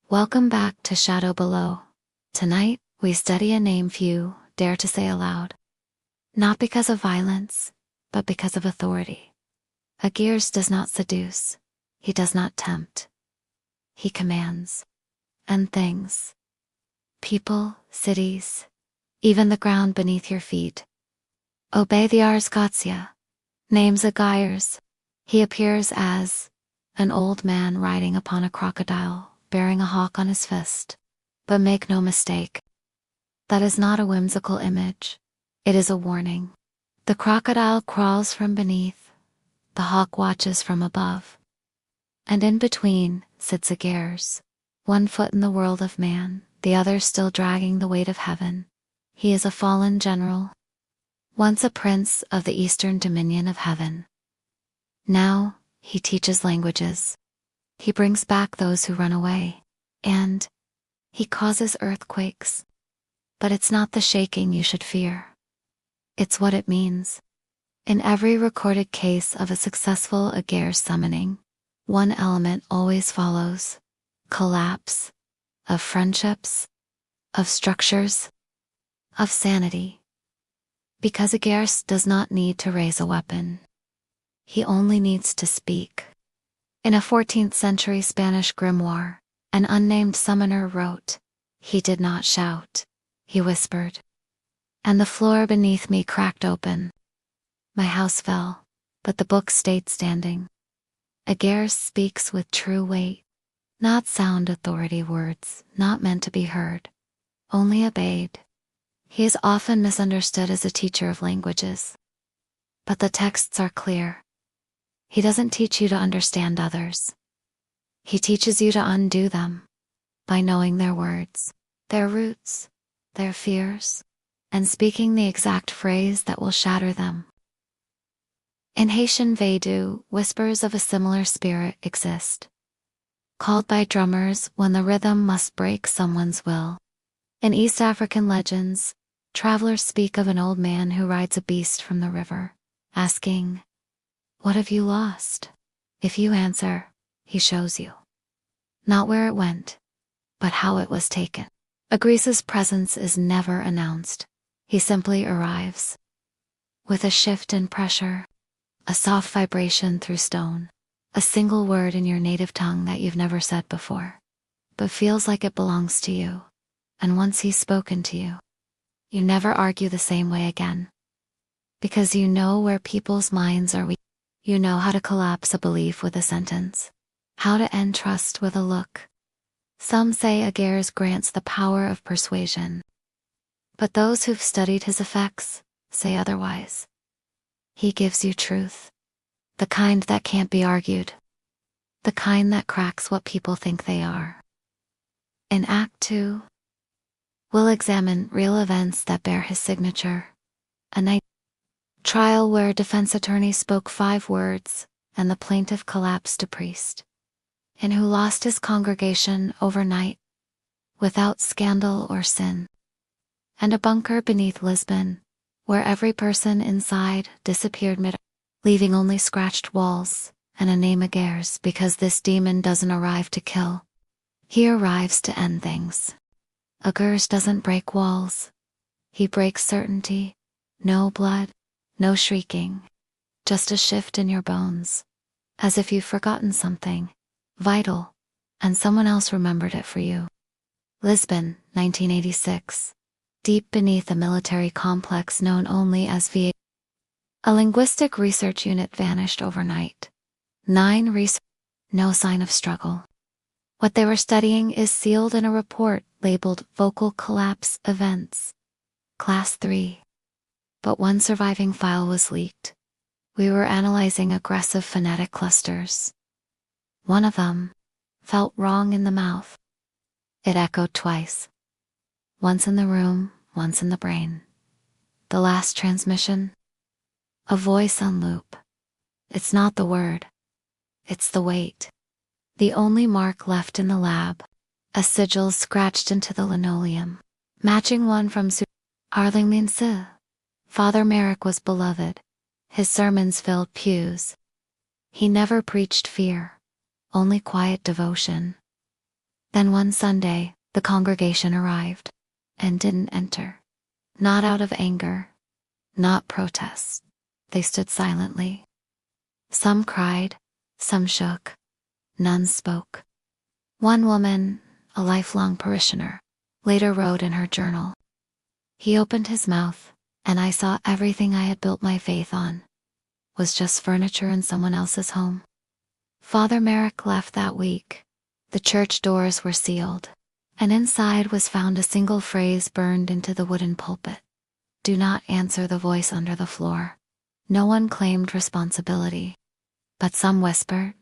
Welcome back to Shadow Below. Tonight, we study a name few dare to say aloud. Not because of violence, but because of authority. Agares does not seduce. He does not tempt. He commands. And things. People, cities, even the ground beneath your feet. Obey the Ars Gotia. Names Agares. He appears as an old man riding upon a crocodile, bearing a hawk on his fist. But make no mistake. That is not a whimsical image. It is a warning. The crocodile crawls from beneath. The hawk watches from above. And in between sits Agares. One foot in the world of man, the other still dragging the weight of heaven. He is a fallen general. Once a prince of the eastern dominion of heaven. Now, he teaches languages. He brings back those who run away. And he causes earthquakes. But it's not the shaking you should fear. It's what it means. In every recorded case of a successful Agares summoning, one element always follows. Collapse. Of friendships. Of structures. Of sanity. Because Agares does not need to raise a weapon. He only needs to speak. In a 14th century Spanish grimoire, an unnamed summoner wrote, "He did not shout, he whispered. And the floor beneath me cracked open. My house fell, but the book stayed standing." Agares speaks with true weight, not sound authority words, not meant to be heard, only obeyed. He is often misunderstood as a teacher of languages. But the texts are clear. He doesn't teach you to understand others. He teaches you to undo them by knowing their words, their roots, their fears, and speaking the exact phrase that will shatter them. In Haitian Vaidu, whispers of a similar spirit exist, called by drummers when the rhythm must break someone's will. In East African legends, travelers speak of an old man who rides a beast from the river, asking, "What have you lost?" If you answer, he shows you. Not where it went, but how it was taken. Agres's presence is never announced. He simply arrives. With a shift in pressure, a soft vibration through stone, a single word in your native tongue that you've never said before, but feels like it belongs to you. And once he's spoken to you, you never argue the same way again. Because you know where people's minds are weak. You know how to collapse a belief with a sentence. How to end trust with a look. Some say Agares grants the power of persuasion. But those who've studied his effects say otherwise. He gives you truth. The kind that can't be argued. The kind that cracks what people think they are. In Act 2, we'll examine real events that bear his signature. A night trial where a defense attorney spoke 5 words and the plaintiff collapsed to priest. And who lost his congregation overnight, without scandal or sin. And a bunker beneath Lisbon, where every person inside disappeared leaving only scratched walls and a name Agares, because this demon doesn't arrive to kill. He arrives to end things. Agares doesn't break walls. He breaks certainty. No blood, no shrieking. Just a shift in your bones. As if you've forgotten something vital, and someone else remembered it for you. Lisbon, 1986. Deep beneath a military complex known only as VA. A linguistic research unit vanished overnight. 9 research. No sign of struggle. What they were studying is sealed in a report labeled Vocal Collapse Events. Class 3. But one surviving file was leaked. We were analyzing aggressive phonetic clusters. One of them felt wrong in the mouth. It echoed twice. Once in the room, once in the brain. The last transmission? A voice on loop. It's not the word. It's the weight. The only mark left in the lab. A sigil scratched into the linoleum. Matching one from Arlington. Father Merrick was beloved. His sermons filled pews. He never preached fear. Only quiet devotion. Then one Sunday, the congregation arrived and didn't enter. Not out of anger, not protest. They stood silently. Some cried, some shook, none spoke. One woman, a lifelong parishioner, later wrote in her journal, "He opened his mouth, and I saw everything I had built my faith on was just furniture in someone else's home." Father Merrick left that week. The church doors were sealed, and inside was found a single phrase burned into the wooden pulpit: "Do not answer the voice under the floor." No one claimed responsibility, but some whispered,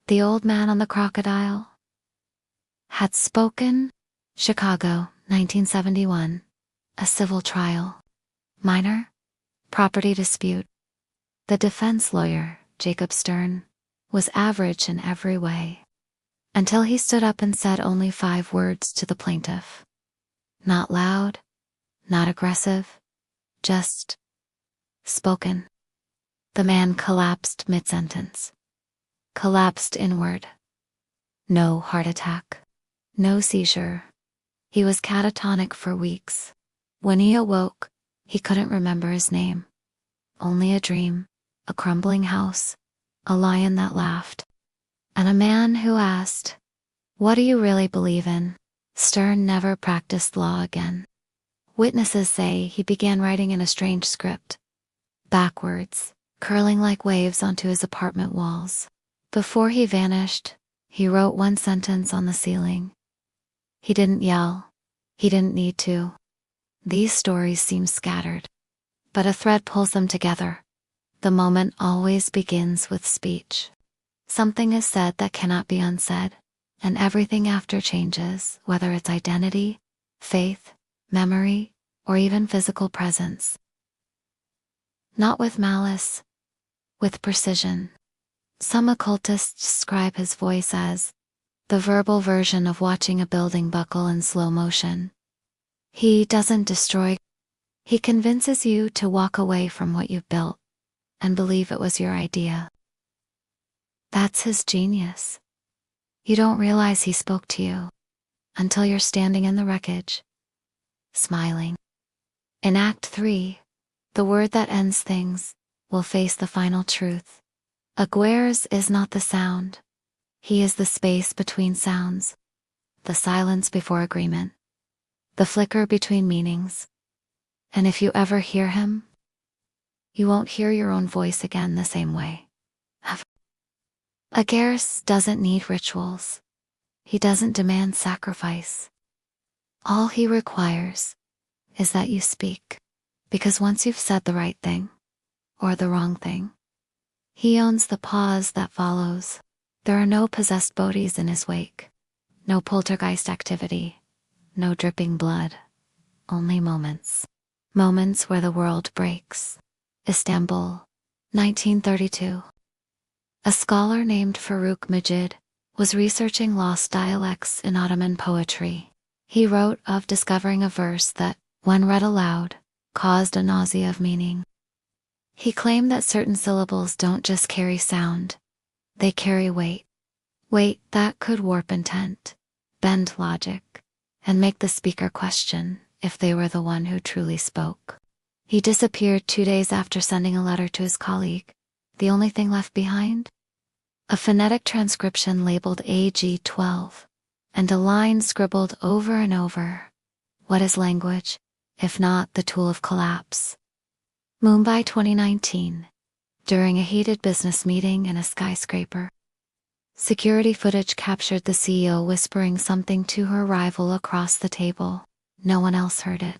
"The old man on the crocodile had spoken." Chicago, 1971. A civil trial. Minor property dispute. The defense lawyer, Jacob Stern, was average in every way, until he stood up and said only 5 words to the plaintiff. Not loud, not aggressive, just spoken. The man collapsed mid-sentence. Collapsed inward. No heart attack. No seizure. He was catatonic for weeks. When he awoke, he couldn't remember his name. Only a dream, a crumbling house, a lion that laughed, and a man who asked, "What do you really believe in?" Stern never practiced law again. Witnesses say he began writing in a strange script, backwards, curling like waves onto his apartment walls. Before he vanished, he wrote one sentence on the ceiling. He didn't yell. He didn't need to. These stories seem scattered, but a thread pulls them together. The moment always begins with speech. Something is said that cannot be unsaid, and everything after changes, whether it's identity, faith, memory, or even physical presence. Not with malice, with precision. Some occultists describe his voice as the verbal version of watching a building buckle in slow motion. He doesn't destroy. He convinces you to walk away from what you've built and believe it was your idea. That's his genius. You don't realize he spoke to you until you're standing in the wreckage, smiling. In Act 3, the word that ends things will face the final truth. Agares is not the sound. He is the space between sounds, the silence before agreement, the flicker between meanings. And if you ever hear him, you won't hear your own voice again the same way. Agares doesn't need rituals. He doesn't demand sacrifice. All he requires is that you speak, because once you've said the right thing, or the wrong thing, he owns the pause that follows. There are no possessed bodies in his wake, no poltergeist activity, no dripping blood, only moments. Moments where the world breaks. Istanbul, 1932. A scholar named Farooq Majid was researching lost dialects in Ottoman poetry. He wrote of discovering a verse that, when read aloud, caused a nausea of meaning. He claimed that certain syllables don't just carry sound, they carry weight. Weight that could warp intent, bend logic, and make the speaker question if they were the one who truly spoke. He disappeared 2 days after sending a letter to his colleague. The only thing left behind? A phonetic transcription labeled AG12, and a line scribbled over and over. What is language, if not the tool of collapse? Mumbai 2019. During a heated business meeting in a skyscraper, security footage captured the CEO whispering something to her rival across the table. No one else heard it.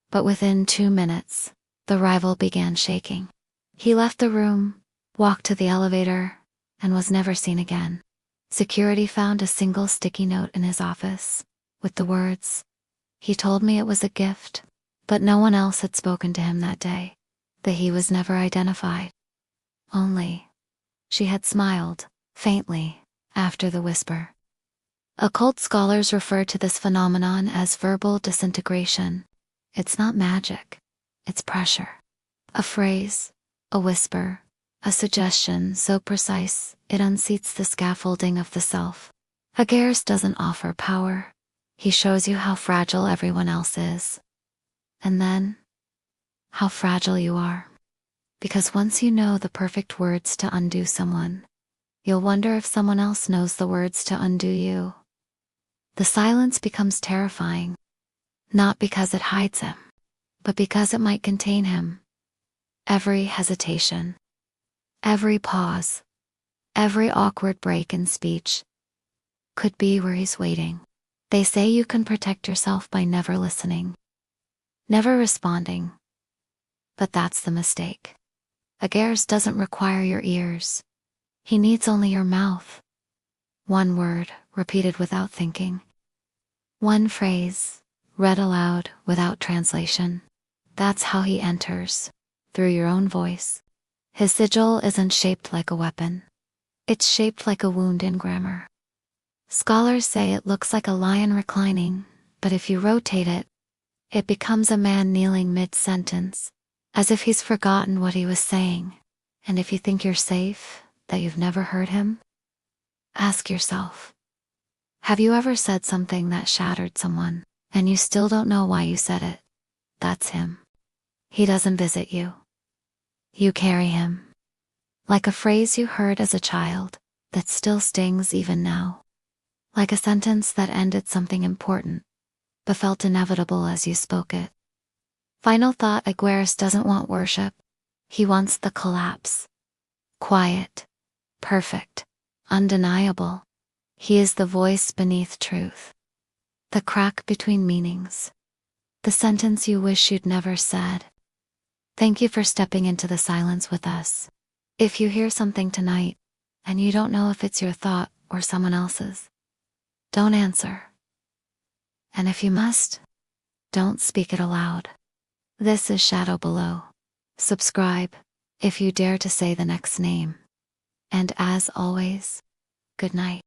But within 2 minutes, the rival began shaking. He left the room, walked to the elevator, and was never seen again. Security found a single sticky note in his office, with the words, "He told me it was a gift," but no one else had spoken to him that day. That he was never identified. Only, she had smiled, faintly, after the whisper. Occult scholars refer to this phenomenon as verbal disintegration. It's not magic, it's pressure. A phrase, a whisper, a suggestion so precise it unseats the scaffolding of the self. Agares doesn't offer power. He shows you how fragile everyone else is. And then, how fragile you are. Because once you know the perfect words to undo someone, you'll wonder if someone else knows the words to undo you. The silence becomes terrifying, not because it hides him, but because it might contain him. Every hesitation, every pause, every awkward break in speech could be where he's waiting. They say you can protect yourself by never listening, never responding. But that's the mistake. Agares doesn't require your ears. He needs only your mouth. One word, repeated without thinking. One phrase, read aloud without translation. That's how he enters, through your own voice. His sigil isn't shaped like a weapon. It's shaped like a wound in grammar. Scholars say it looks like a lion reclining, but if you rotate it, it becomes a man kneeling mid-sentence, as if he's forgotten what he was saying. And if you think you're safe, that you've never heard him, ask yourself, have you ever said something that shattered someone, and you still don't know why you said it? That's him. He doesn't visit you. You carry him. Like a phrase you heard as a child, that still stings even now. Like a sentence that ended something important, but felt inevitable as you spoke it. Final thought: Agares doesn't want worship. He wants the collapse. Quiet, perfect, undeniable. He is the voice beneath truth. The crack between meanings. The sentence you wish you'd never said. Thank you for stepping into the silence with us. If you hear something tonight, and you don't know if it's your thought or someone else's, don't answer. And if you must, don't speak it aloud. This is Shadow Below. Subscribe, if you dare to say the next name. And as always, good night.